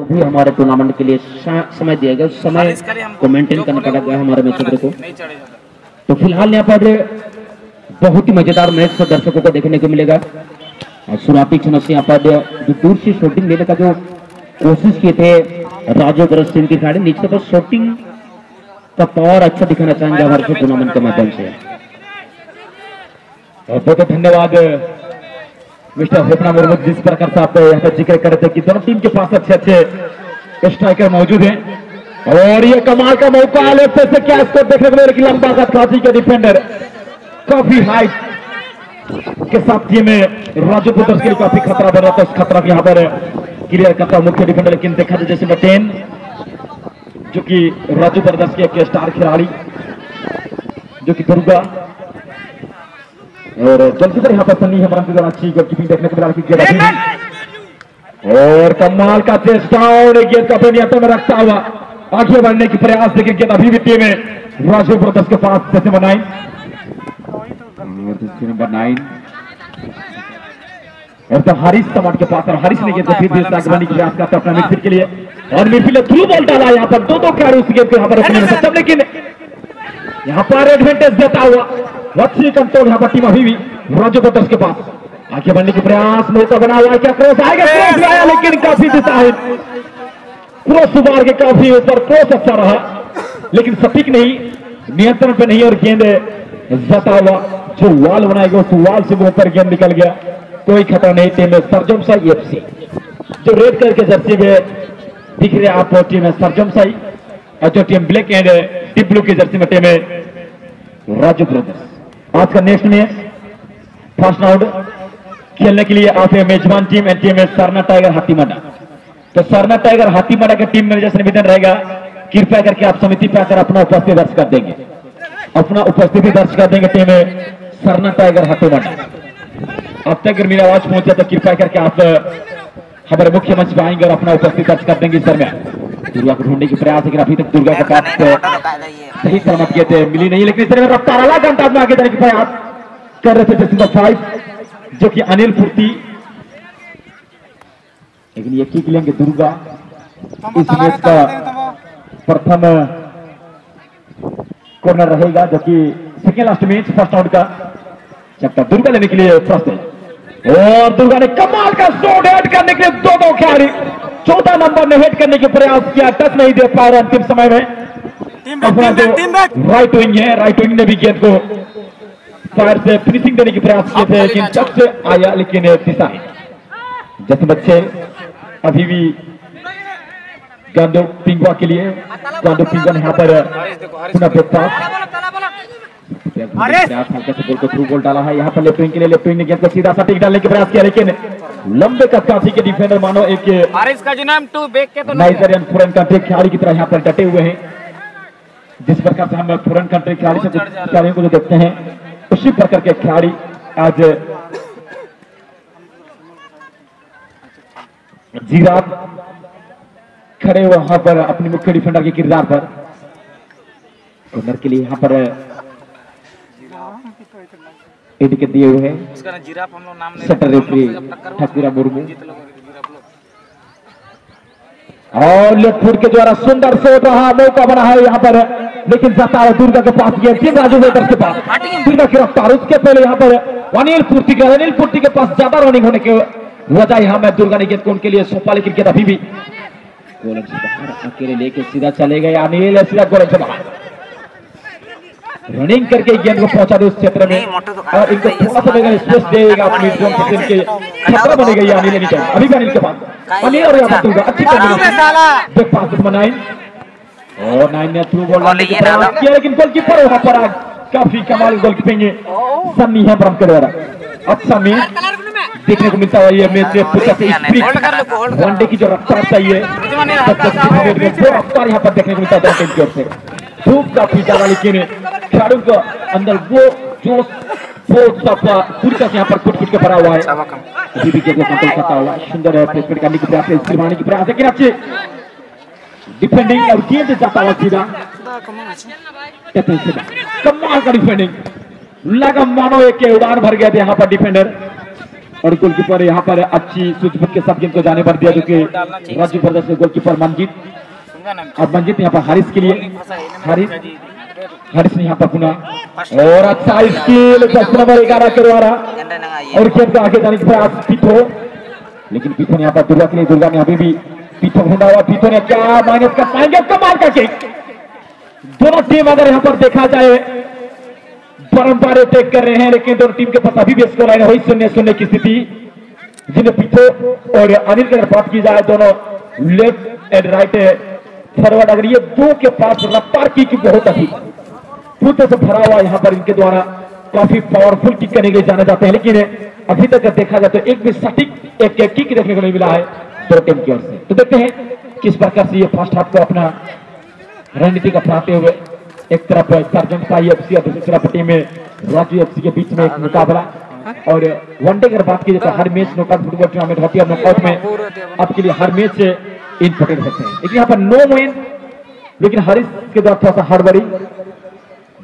भी हमारे टूर्नामेंट के लिए समय दिया गया, उस समय को मेंटेन करना पड़ेगा हमारे मैच को। तो फिलहाल यहाँ पर बहुत ही मजेदार मैच दर्शकों को देखने को मिलेगा। शुरुआती क्षण से यहाँ पर जो दूर से शूटिंग लेने का जो कोशिश किए थे राजू ब्रदर्स टीम की खिलाड़ी, नीचे पर शूटिंग का पावर अच्छा दिखाना चाहेंगे हमारे टूर्नामेंट के माध्यम से। बहुत बहुत धन्यवाद मिस्टर होपना मुर्मू, जिस प्रकार से आप यहाँ पर जिक्र कर रहे थे कि दोनों टीम के पास अच्छे अच्छे स्ट्राइकर मौजूद हैं। और ये कमाल का मौका है से क्या स्कोर देखने को मिलेगा। लंबा का खासी के डिफेंडर काफी हाइट के साथ टीम में राजू ब्रदर्स के लिए काफी खतरा बन रहा था। उस खतरा को यहाँ पर क्लियर करता मुख्य डिफेंडर, लेकिन देखा जाए जैसे बटेन जो कि राजू ब्रदर्स के एक स्टार खिलाड़ी जो कि दुर्गा और जल्दी यहाँ पर सन्नी है अच्छी गोलकीपिंग देखने को मिला। और कमाल का चेस्ट डाउन गेंद का नियंत्रण में रखता हुआ आगे बढ़ने की प्रयास, लेकिन गेंद अभी भी टीम में राजू ब्रदर्स के पास जैसे नंबर 9 और तो हारिस टमाट के पास, और हारिस ने गेंद को फिर आगे की प्रयास करता अपना मिडफील्ड के लिए। और मिडफील्ड थ्रू बॉल डाला यहाँ पर दो खिलाड़ी उस गेंद को यहाँ पर रखने में सक्षम, लेकिन यहाँ पर एडवांटेज देता हुआ अच्छी कंट्रोल यहाँ पर टीम अभी भी राजू ब्रदर्स के पास आगे बढ़ने की प्रयास, मौका बना हुआ है, क्या क्रॉस आएगा, क्रॉस आया लेकिन काफी दिशा है, क्रॉस मार के काफी ऊपर, क्रॉस अच्छा रहा लेकिन सटीक नहीं, नियंत्रण पे नहीं, और गेंद जता हुआ जो वॉल बनाएगा उस वॉल से वो ऊपर गेंद निकल गया। कोई खतरा नहीं टीम में सरजम साई एफसी जो रेड कलर के जर्सी में दिख रहे आप टीम में सरजम साई, और जो team black and deep blue की जर्सी में टीम में राजू ब्रदर्स। आज का नेक्स्ट मैच फर्स्ट राउंड खेलने के लिए आप मेजबान टीम एंड टीम में सरना टाइगर हाथीमाडा। तो सरना टाइगर हाथीमाडा के टीम मैनेजर से निवेदन रहेगा कृपया करके आप समिति पे आकर अपना उपस्थिति दर्ज कर देंगे, अपना उपस्थिति दर्ज कर देंगे टीम में सरना टाइगर हाथीमाडा। अब तक अगर मेरा आवाज पहुंचा तो कृपया करके आप हमारे मुख्य मंच पे आएंगे और अपना उपस्थिति दर्ज कर देंगे। इस दरमियान दुर्गा को ढूंढने की प्रयास, लेकिन अभी तक दुर्गा के पास सही सलामत किए थे मिली नहीं, लेकिन इस तरह रफ्तार अलग अंदाज में आगे जाने की प्रयास कर रहे थे जैसे नंबर 5 जो कि अनिल पूर्ति, लेकिन ये किक लेंगे दुर्गा। इस मैच का प्रथम कॉर्नर रहेगा जो कि second last match first round का चक्कर दुर्गा लेने के लिए प्रस्तुत, और दुर्गा ने कमाल का शॉट हेड करने के लिए दो खिलाड़ी 14 नंबर ने हेड करने के प्रयास किया, टच नहीं दे पा रहा अंतिम समय में। अपना जो राइट विंग है, राइट विंग ने भी गेंद को फायर से फिनिशिंग देने की प्रयास किए थे, लेकिन टच से आया, लेकिन दिशा है जैसे बच्चे अभी भी गांडो पिंगवा के लिए गांडो पिंगवा यहाँ पर पुनः हल्का से बॉल को थ्रू बॉल डाला है यहाँ पर लेफ्ट विंग के लिए। लेफ्ट विंग ने गेंद को सीधा सटीक डालने के प्रयास किया, लेकिन लंबे कदकाठी के डिफेंडर मानो एक नाइजीरियन फॉरेन कंट्री खिलाड़ी की तरह यहाँ पर डटे हुए हैं। जिस प्रकार से हम फॉरेन कंट्री खिलाड़ियों को जो देखते हैं उसी प्रकार के खिलाड़ी आज जीराब खड़े वहां पर अपने मुख्य डिफेंडर के किरदार पर कॉर्नर के लिए यहाँ पर टिकट दिए हुए हैं सेंटर रेफरी ठाकुरा मुर्मू। और लेफ्ट फुट के द्वारा सुंदर शॉट रहा, मौका बना है यहाँ पर, लेकिन जाता है दुर्गा के पास गेंद राजू ब्रदर्स के पास, दुर्गा की रफ्तार। उसके पहले यहाँ पर अनिल पूर्ति के पास ज्यादा रनिंग होने के वजह यहाँ में दुर्गा ने गेंद को उनके लिए सौंपा, लेकिन गेंद अभी भी गोलन से बाहर अकेले लेके सीधा चले गए अनिल, सीधा गोलन से बाहर रनिंग करके गेंद को पहुंचा दे उस क्षेत्र में, और इनको थोड़ा सा स्पेस देगा अपनी जोन के खतरा बनेगा। ये अनिल नहीं चाहिए अभी भी अनिल के पास, अनिल और यहाँ पर अच्छी देख पास नंबर 9 और 9 ने थ्रू बॉल डालने की प्रयास किया, लेकिन गोलकीपर वहां पर काफी कमाल गोलकीपिंग सन्नी है ब्रह्म के द्वारा। अच्छा मैच देखने को मिलता है, ये मैच वनडे की जो रफ्तार चाहिए वो रफ्तार यहाँ पर देखने को मिलता है। धूप काफी ज्यादा, लेकिन खिलाड़ियों को अंदर वो जोश वो सब पूरी तरह यहाँ पर फुट के भरा हुआ है। अभी भी गेंद को कंट्रोल करता हुआ सुंदर है, प्लेसमेंट करने की प्रयास है, की प्रयास है, लेकिन अच्छे डिफेंडिंग और गेंद जाता हुआ सीधा कमाल का डिफेंडिंग लगा, मानो एक उड़ान भर गया था यहाँ पर डिफेंडर, और गोलकीपर यहाँ पर अच्छी सूझबूझ के साथ गेंद को जाने पर दिया, जो कि राजू ब्रदर्स के गोलकीपर मंजीत। अब मंजीत यहाँ पर हारिस के लिए, हारिस ने यहाँ पर पुनः और अच्छा स्किल 10 नंबर 11 के द्वारा और गेंद को आगे जाने के प्रयास पीठो, लेकिन पीठो ने यहाँ पर दुर्गा के लिए, दुर्गा ने अभी भी पीठो ढूंढा हुआ, पीठो ने क्या माइनस कर पाएंगे, कमाल का किक। दोनों टीम अगर यहाँ पर देखा जाए बारंबार अटैक कर रहे हैं, लेकिन दोनों टीम के पास अभी भी स्कोर लाइन वही 0-0 की स्थिति, जिन्हें पीछे और अनिल की अगर बात की जाए, दोनों लेफ्ट एंड राइट फॉरवर्ड, अगर ये दो के पास रफ्तार की बहुत अधिक पूरे से भरा हुआ यहाँ पर इनके द्वारा काफी पावरफुल किक करने के लिए जाना जाते हैं, लेकिन अभी तक देखा जाए तो एक भी सटीक एक किक देखने को नहीं मिला है दोनों टीम की ओर से। तो देखते हैं किस प्रकार से ये फर्स्ट हाफ को अपना रणनीति अपनाते हुए, एक तरफ सर्जन साई एफसी और दूसरी तरफ टीम में राजू एफसी के बीच में एक मुकाबला। और वनडे की बात की जाए तो हर मैच नॉकआउट फुटबॉल टूर्नामेंट होती है, नॉकआउट में आपके लिए हर मैच इम्पोर्टेंट होते हैं, लेकिन यहाँ पर नो विन, लेकिन हारिस के द्वारा थोड़ा सा हड़बड़ी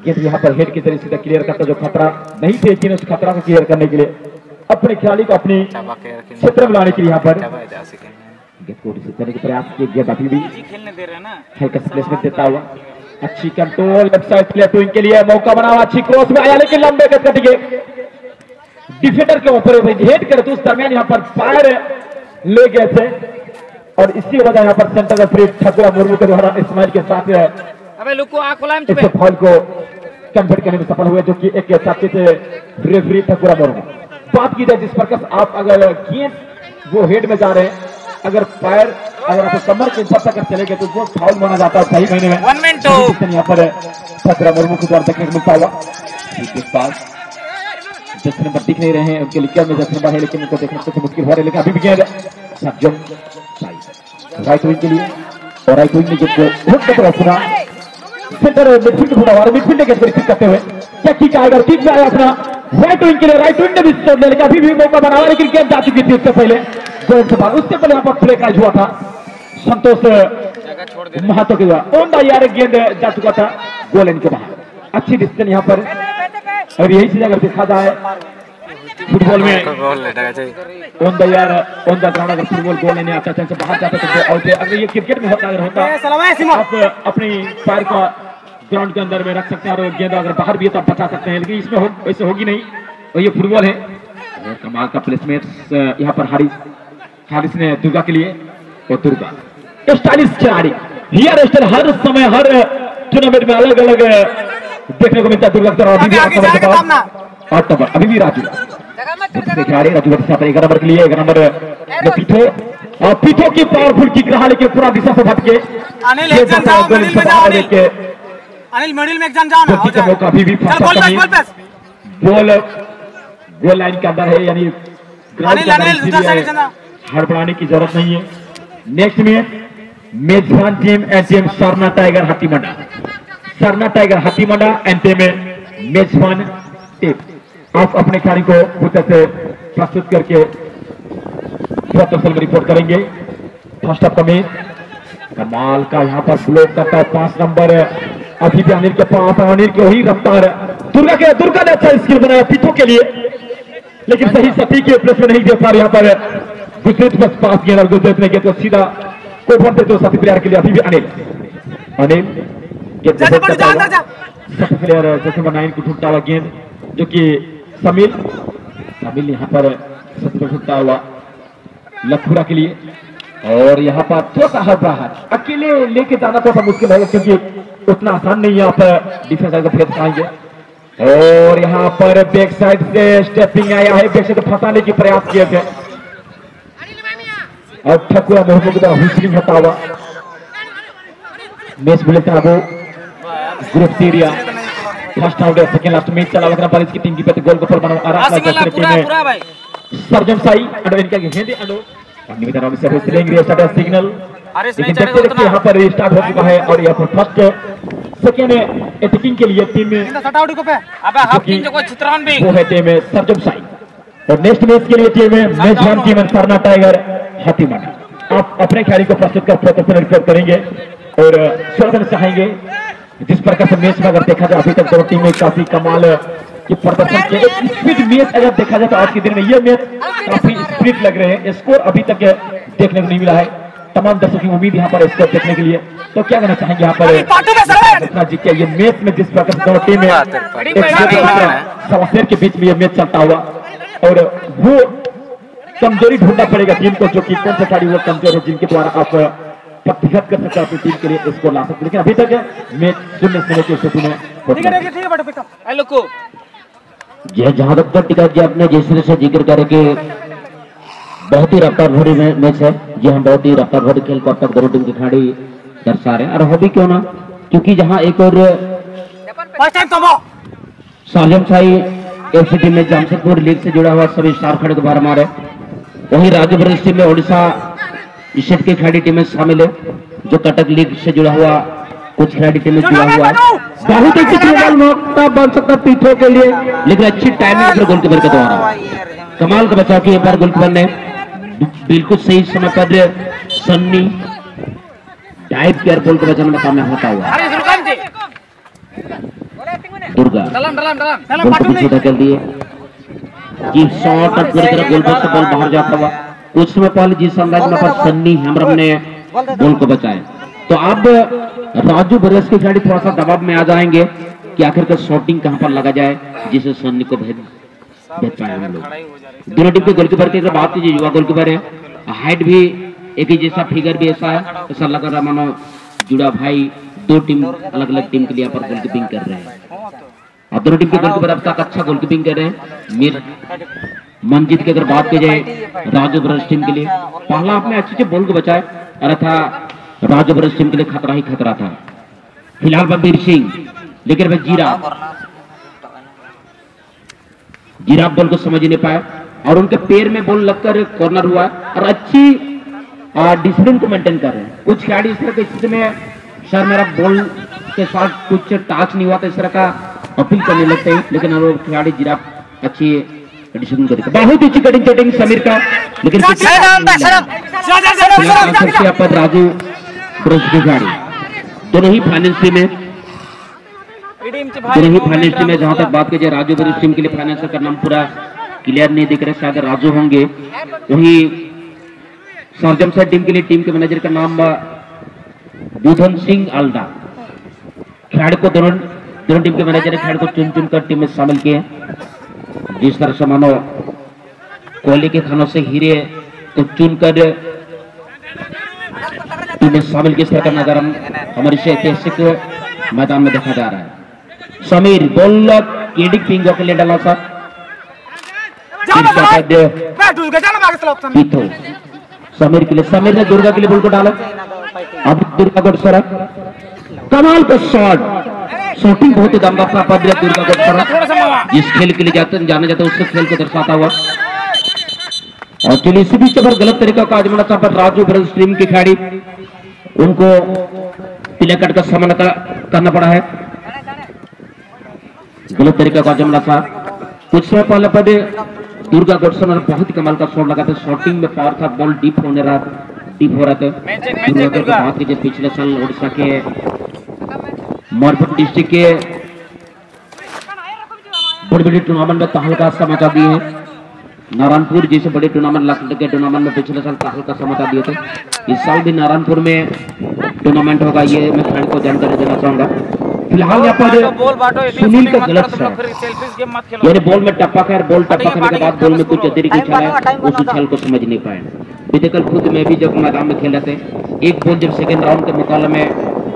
गेंद यहाँ पर हेड की तरीके से क्लियर करता, जो खतरा नहीं थे, लेकिन उस खतरा को क्लियर करने के लिए अपने खिलाड़ी को अपनी क्षेत्र में लाने के लिए यहाँ पर गेंद को रिसीव करने के प्रयास किए, गेंद अभी भी हल्का प्लेसमेंट देता हुआ, अच्छी control left side player two के लिए मौका बना हुआ, अच्छी क्रॉस में आया, लेकिन लंबे गेंद कट गए डिफेंडर के ऊपर हेड करे, तो उस दरमियान यहाँ पर फायर ले गए थे और इसी वजह यहाँ पर सेंटर फ्री ठाकुर मुर्मू के द्वारा इस्माइल के साथ इस फॉल को कन्वर्ट करने में सफल हुए, जो कि एक चाचे से रेफरी ठाकुर मुर्मू। बात की जाए जिस प्रकार आप अगर गेंद वो हेड में जा रहे हैं, अगर पैर अगर आप कमर के ऊपर तक चले गए तो वो फाउल माना जाता है सही महीने में। यहाँ पर ठाकुर मुर्मू के द्वारा देखने को मिलता हुआ, पास 10 नंबर दिख नहीं रहे हैं, उनके लिखने में 10 नंबर है, लेकिन उनको देखने से मुश्किल हो रहा है, लेकिन अभी भी गेंद राइट विंग के लिए और राइट विंग ने गेंद को सेंटर मिडफील्ड ढूंढा हुआ, मिडफील्ड गेंद को रिसीव करते हुए क्या किक आएगा, किक में आया अपना राइट विंग के लिए, राइट विंग ने भी शॉट ले, लेकिन अभी भी मौका बना हुआ, लेकिन गेंद जा चुकी थी उससे पहले गोल के बाद, उससे पहले यहाँ पर प्ले कैच हुआ था संतोष महातो के द्वारा, ऑन द यार गेंद जा चुका था गोल लाइन के बाहर। अच्छी डिसीजन यहाँ पर, और यही चीज अगर देखा जाए फुटबॉल में ऑन द यार ऑन द ग्राउंड अगर फुटबॉल गोल लेने आता है बाहर जाता तो आउट है, अगर ये क्रिकेट में होता आप अपनी पैर का ग्राउंड के अंदर में रख सकते हैं और गेंद अगर बाहर भी है तो आप बचा सकते हैं, लेकिन इसमें वैसे होगी नहीं, और ये फुटबॉल है। और कमाल का प्लेसमेंट यहाँ पर हारिस ने दुर्गा के लिए, और दुर्गा स्टाइलिश खिलाड़ी हियर स्टाइल हर समय हर टूर्नामेंट में अलग अलग देखने को मिलता है दुर्गा की तरफ, अभी भी राजू खिलाड़ी राजू 11 नंबर के लिए, 11 नंबर पीठो, और पीठो की पावरफुल किक रहा, लेकिन पूरा दिशा से भटके अनिल मिडिल में एग्जाम जाओ ना, मौका अभी भी गोल लाइन के अंदर है, यानी हड़बड़ाने की जरूरत नहीं है। नेक्स्ट में मेजबान team and team Sarna tiger Hathimanda, Sarna tiger Hathimanda and team मेजबान टीम, आप अपने खिलाड़ी को खुद से प्रस्तुत करके तफसील में रिपोर्ट करेंगे। फर्स्ट ऑफ द मैच कमाल का यहाँ पर ब्लॉक करता है 5 नंबर, अभी भी अनिल के पास, अनिल की वही रफ्तार, दुर्गा ने अच्छा स्किल बनाया पीठों के लिए, लेकिन सही सटीक प्लेसमेंट नहीं दे पा रहे यहाँ पर गुजरात बस पास किया, और गुजरात ने गेंद तो सीधा को बनते तो साथी प्लेयर के लिए अभी भी अनिल प्लेयर जैसे 9 को ढूंढता हुआ गेंद, जो कि समील यहाँ पर ढूंढता हुआ लखुरा के लिए, और यहाँ पर थोड़ा सा हड़बड़ाहट, अकेले लेके जाना थोड़ा मुश्किल है क्योंकि उतना आसान नहीं है, आप डिफेंस को फेस पाएंगे। और यहाँ पर बैक साइड से स्टेपिंग आया है, बैक साइड फंसाने की प्रयास किए थे और ठकुरा मोहम्मद का हुसलिंग होता हुआ मैच बुलेटिन अब group Syria first round second last match चला हुआ पर इसकी टीम की गोल गोल बना सर्जन साई अंडर इनका हिंदी अंडो से स्टार्ट सिग्नल, लेकिन देखते देखते यहाँ पर स्टार्ट हो चुका है, और यहाँ पर फर्स्ट सेकेंड अटैकिंग के लिए टीम में वो है टीम सर्जन साई, और नेक्स्ट मैच के लिए टीम में मेजबान टीम सरना टाइगर हाथीमंडा। आप अपने खिलाड़ी को प्रस्तुत कर रिपोर्ट करेंगे और चाहेंगे जिस प्रकार से मैच में अगर देखा जाए अभी तक दोनों टीमें काफी कमाल कि प्रदर्शन के स्पीड मैच अगर देखा जाए तो आज के दिन में ये मैच काफी स्पीड लग रहे हैं। स्कोर अभी तक देखने को नहीं मिला है। तमाम दर्शकों की उम्मीद यहाँ पर स्कोर देखने के लिए, तो क्या कहना चाहेंगे यहाँ पर जी क्या ये मैच में जिस प्रकार से दोनों टीम सवासेर के बीच में ये मैच चलता हुआ, और वो कमजोरी ढूंढना पड़ेगा टीम को, जो कि कौन सा खिलाड़ी वो कमजोर है जिनके द्वारा आप प्रतिहत कर सकते हैं अपनी टीम के लिए स्कोर ला सकते। लेकिन अभी तक मैच 0-0 की स्थिति में जहां तक टिका जी आपने जिस तरह से जिक्र करे कि बहुत ही रफ्तार भरी मैच है, जी हम बहुत ही रफ्तार भरी खेल को अब तक दोनों टीम के खिलाड़ी दर्शा रहे हैं। और हॉबी क्यों ना, क्योंकि जहां एक और सालम शाही एफसी टीम में जमशेदपुर लीग से जुड़ा हुआ सभी स्टार खिलाड़ी को बाहर मारे, वहीं राज्य ब्रज टीम में ओडिशा स्टेट की खिलाड़ी टीम में शामिल है, जो कटक लीग से जुड़ा हुआ कुछ खिलाड़ी टीम में जुड़ा हुआ है। बहुत ही मौका बन सकता पीठों के लिए, लेकिन अच्छी टाइमिंग गोलकीपर के द्वारा कमाल का बचाव किया। एक बार गोलकीपर ने बिल्कुल सही समय पर सन्नी डाइव केयर बॉल को बचाने में कामयाब होता हुआ। दुर्गा धकेल दिए, शॉट और पूरी तरह गोल पोस्ट से बॉल बाहर जाता हुआ। कुछ समय पहले जिस अंदाज में पर सन्नी हेम्ब्रम ने बॉल को बचाया, तो अब राजू बरस के खिलाड़ी थोड़ा सा दबाव में आ जाएंगे कि आखिरकार शॉटिंग कहां पर लगा जाए जिसे सन्नी को भेज पाए हम लोग। दोनों टीम के गोलकीपर की अगर बात कीजिए, युवा गोलकीपर है, हाइट भी एक ही जैसा, फिगर भी ऐसा है, ऐसा लग रहा मानो जुड़ा भाई दो टीम अलग अलग टीम के लिए यहाँ पर गोलकीपिंग कर रहे हैं। और दोनों टीम के गोलकीपर अब तक अच्छा गोलकीपिंग कर रहे हैं। मीर मंजीत की अगर बात की जाए राजू ब्रज टीम के लिए, पहला आपने अच्छे से बॉल को बचाए और था राजू ब्रज टीम के लिए खतरा ही खतरा था। फिलहाल बलबीर सिंह, लेकिन भाई जीरा बॉल को समझ नहीं पाए और उनके पैर में बॉल लगकर कॉर्नर हुआ और अच्छी डिसिप्लिन को मेंटेन कर रहे हैं। कुछ खिलाड़ी इस तरह की स्थिति में सर मेरा बॉल के साथ कुछ टच नहीं हुआ तो इस तरह का अपील करने लगते हैं, लेकिन वो खिलाड़ी जीरा अच्छी डिसिप्लिन को दिखा। बहुत अच्छी कटिंग चटिंग समीर का, लेकिन पर राजू ब्रज की खिलाड़ी दोनों ही फाइनेंस टीम में जहां तक बात की जाए राजू ब्रज टीम के लिए फाइनेंसर का नाम पूरा क्लियर नहीं दिख रहा, शायद राजू होंगे। वही सरजम साइड टीम के लिए टीम के मैनेजर का नाम बुधन सिंह आल्डा। खिलाड़ी को दोनों टीम के मैनेजर खिलाड़ी को चुन चुन कर टीम में शामिल किए। जिस तरह से मानो कोयले के खानों से हीरे को चुनकर टीम में शामिल किस तरह का नजर हमारे ऐतिहासिक मैदान में देखा जा रहा है। समीर बॉल केडिक पिंगो के लिए डाला सा समीर के लिए, समीर ने दुर्गा के लिए बॉल को डाला। अब दुर्गा को सड़क कमाल का शॉट, शॉटिंग बहुत ही दमदार था पर दुर्गा को सड़क जिस खेल के लिए जाना जाता है उससे खेल को दर्शाता हुआ। और चलिए इसी बीच पर गलत तरीका का आजमाना था पर राजू ब्रज टीम के खिलाड़ी उनको पीले कार्ड का सामना करना पड़ा है। गलत तरीका का आजमाना था। कुछ समय पहले पर दुर्गा गोडसन बहुत ही कमाल का शॉट लगा था, शॉटिंग में पावर था, बॉल डीप हो रहा था। दुर्गा की बात कीजिए पिछले साल ओडिशा के मरपुर डिस्ट्रिक्ट के बड़ी बड़ी टूर्नामेंट में तहलका समाचार दिए हैं। नारायणपुर जैसे बड़े टूर्नामेंट के टूर्नामेंट में पिछले साल तहलका समाचार दिए थे। इस साल भी नारायणपुर में टूर्नामेंट होगा, ये मैं खिलाड़ी को जानकारी देना चाहूंगा। फिलहाल यहाँ पर सुनील का गलत शॉट, यानी बॉल में टप्पा कर बॉल टप्पा करने के बाद बॉल में कुछ अतिरिक्त उछाल है, उस उछाल को समझ नहीं पाए। बीते खुद में भी जब मैदान में खेल रहे थे, एक बॉल जब सेकंड राउंड के मुकाबले में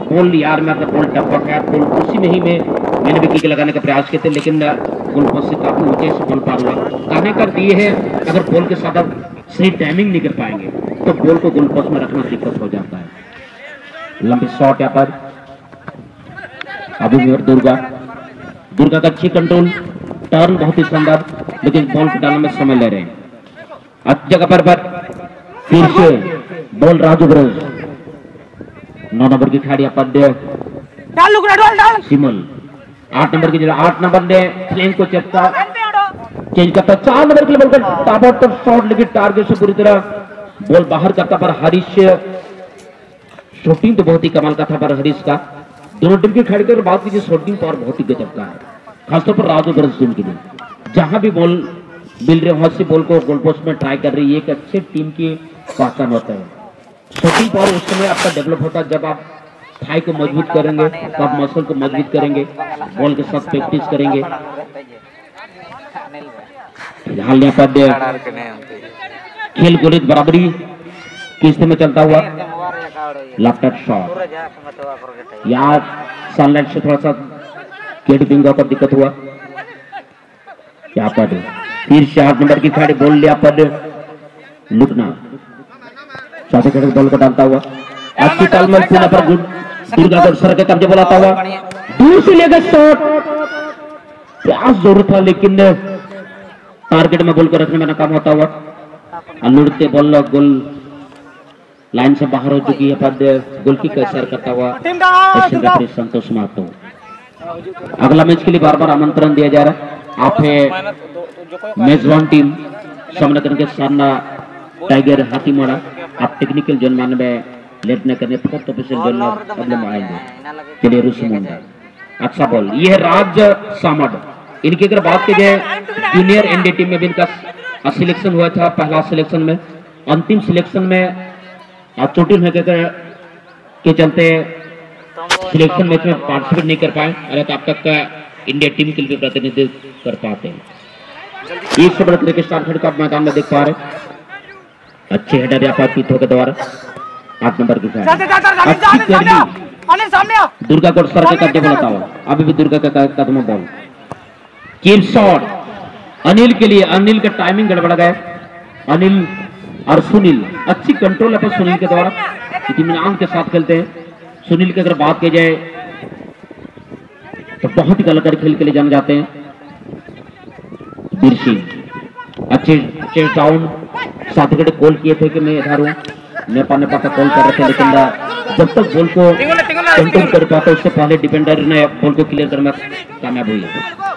बॉल यार में बॉल टप्पा गया, बॉल उसी में ही मैंने भी किक लगाने का प्रयास किए थे, लेकिन बॉल पोस्ट से काफी ऊंचे से बॉल पार हुआ। कहने का ये है अगर बॉल के साथ आप सही टाइमिंग नहीं कर पाएंगे तो बॉल को गोल पोस्ट में रखना दिक्कत हो जाता है। लंबी शॉट यहाँ पर अभी दुर्गा का अच्छी कंट्रोल, टर्न बहुत ही शानदार, लेकिन बॉल को डालने में समय ले रहे हैं। अच्छी जगह पर फिर से बॉल राजू ब्रज 9 नंबर की खिलाड़ी सिमल 8 नंबर की जगह 8 नंबर ने फ्लैंक को चेंज करता 4 नंबर के लिए बॉल का ताबड़तोड़ शॉट, लेकिन टारगेट से पूरी तरह बॉल बाहर करता पर हरीश शूटिंग तो बहुत ही कमाल का था पर हरीश का। दोनों टीम की खिलाड़ी की बात कीजिए शूटिंग पावर बहुत ही गजब का है। खासतौर पर राजू ब्रदर्स टीम के लिए जहां भी बॉल मिल रहे वहां से बॉल को गोल पोस्ट में ट्राई कर रही है, एक अच्छे टीम की पहचान होता है। शूटिंग पावर उस समय आपका डेवलप होता है जब आप थाई को मजबूत करेंगे, आप मसल को मजबूत करेंगे, बॉल के साथ प्रैक्टिस करेंगे। फिलहाल यहाँ पर खेल गोलित बराबरी की स्थिति में चलता हुआ लेफ्ट शॉट, यहाँ सनलाइट से थोड़ा सा केडी बिंगो का दिक्कत हुआ। यहाँ पर फिर से 8 नंबर की खिलाड़ी बॉल लिया पर लुकना चौथे खिलाड़ी बॉल को डालता हुआ अच्छी तालमेल पुनः पर दुर्गागढ़ सर के कब्जे बुलाता हुआ दूसरी लेकर शॉट, प्रयास जरूर था लेकिन टारगेट में बॉल को रखने में नाकाम होता हुआ। लुढ़ते बॉल गोल लाइन से बाहर हो चुकी है, पर गोल की कैसर करता हुआ संतोष महतो। अगला मैच के लिए बार बार आमंत्रण दिया जा रहा है। आप है मेजबान टीम समनगर के सामना टाइगर हाथीमाड़ा, आप टेक्निकल जोन मान में लेटने करने फोर्थ ऑफिशियल जोन में अगले में आएंगे। चलिए रुसु मुंडा अच्छा बॉल, ये है राज सामड। इनकी अगर बात की जाए जूनियर एनडी टीम में भी इनका सिलेक्शन हुआ था, पहला सिलेक्शन में, अंतिम सिलेक्शन में चोटिल होने के चलते सिलेक्शन मैच में पार्टिसिपेट नहीं कर पाए, अरे तो अब तक का इंडिया टीम के लिए प्रतिनिधित्व कर पाते हैं। एक से बड़ा क्रिकेट स्टार खेल का मैदान में देख पा रहे, अच्छे हेडर या पीथों के द्वारा 8 नंबर की दुर्गागढ़ सर के कब्जे बुलाता हुआ, अभी भी दुर्गा का कदम बॉल कीप शॉट अनिल के लिए। अनिल का टाइमिंग गड़बड़ गया, अनिल और सुनील अच्छी कंट्रोल है पर सुनील के द्वारा इत्मीनान के साथ खेलते हैं। सुनील की अगर बात की जाए तो बहुत ही कलाकारी खेल के लिए जाने जाते हैं। वीर सिंह अच्छे चेस डाउन साथ कॉल किए थे कि मैं इधर हूँ, नेपाल का कॉल कर रहे थे, लेकिन जब तक बॉल को कंट्रोल कर पाता उससे पहले डिफेंडर ने बॉल को क्लियर करने में कामयाब हुई।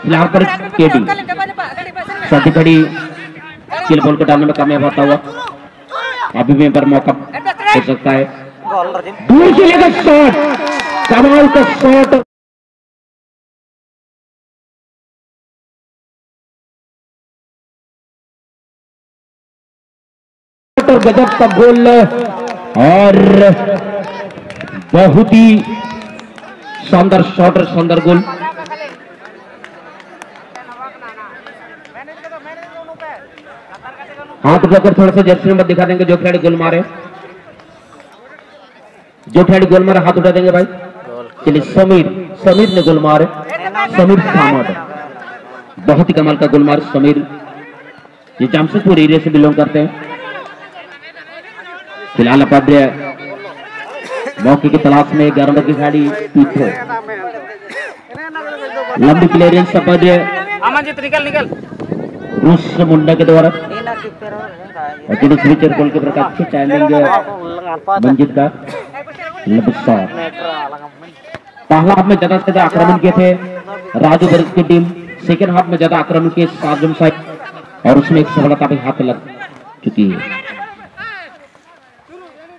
फिलहाल पर केडी साथी खड़ी किल बॉल को डालने में कामयाब होता हुआ, अभी भी पर मौका हो सकता है। दूर से लेकर शॉट, कमाल का शॉट, गजब का गोल और बहुत ही शानदार शॉट और शानदार गोल। हाथ उठाकर थोड़ा सा जर्सी नंबर दिखा देंगे जो खिलाड़ी गोल मारे, जो खिलाड़ी गोल मारे हाथ उठा देंगे भाई। चलिए समीर ने गोल मारे, समीर सामड बहुत ही कमाल का गोल मारे समीर, ये जमशेदपुर एरिया से बिलोंग करते हैं। फिलहाल अपाध्याय मौके की तलाश में 11 नंबर की खिलाड़ी पीछे लंबी क्लियरेंस अपाध्याय रूस मुंडा के द्वारा स्विचर गोल के प्रकार अच्छे टाइमिंग मंजित का पहला हाफ में ज्यादा से ज्यादा आक्रमण किए थे राजू ब्रदर्स की टीम, सेकेंड हाफ में ज्यादा आक्रमण किए साजम साहब और उसमें एक सफलता भी हाथ लग चुकी है।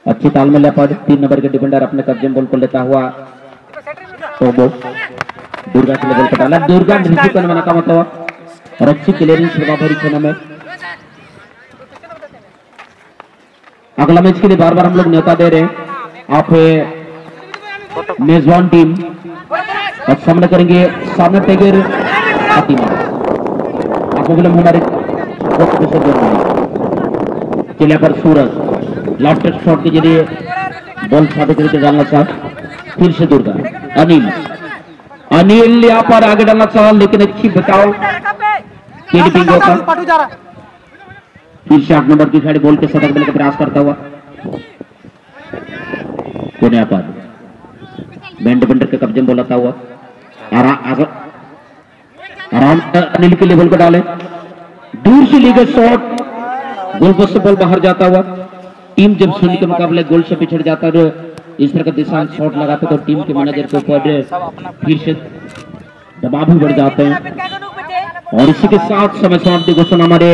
अच्छी तालमेल है पर 3 नंबर के डिफेंडर अपने कब्जे में बॉल को लेता हुआ टोबो दुर्गा के लेवल पर डाला, दुर्गा रिसीव करने में नाकाम होता हुआ और अच्छी क्लियरेंस भरी खेलने में। अगला मैच के लिए बार बार हम लोग न्योता दे रहे हैं, आप मेजबान टीम और सामने करेंगे सामने टाइगर हाथीमाड़ा, आपको बोले हमारे चलिए पर सूरज लास्ट शॉट के जरिए बॉल साबित करके डालना चाह, फिर से दुर्गा अनिल यहाँ पर आगे डालना चाह लेकिन अच्छी बचाव केडी बिंगो का, फिर से 8 नंबर की खिलाड़ी बॉल के सदक देने का प्रयास करता हुआ कोने पर बैंड डिफेंडर के कब्जे में बॉल आता हुआ आराम अनिल के लिए बॉल को डाले, दूर से लीगर शॉट, गोल पोस्ट से बॉल बाहर जाता हुआ। टीम जब शून्य के मुकाबले गोल से पिछड़ जाता है इस तरह का दिशा शॉट लगाते तो टीम के मैनेजर के ऊपर फिर से दबाव भी बढ़ जाते हैं और इसी के साथ समय समाप्ति घोषणा हमारे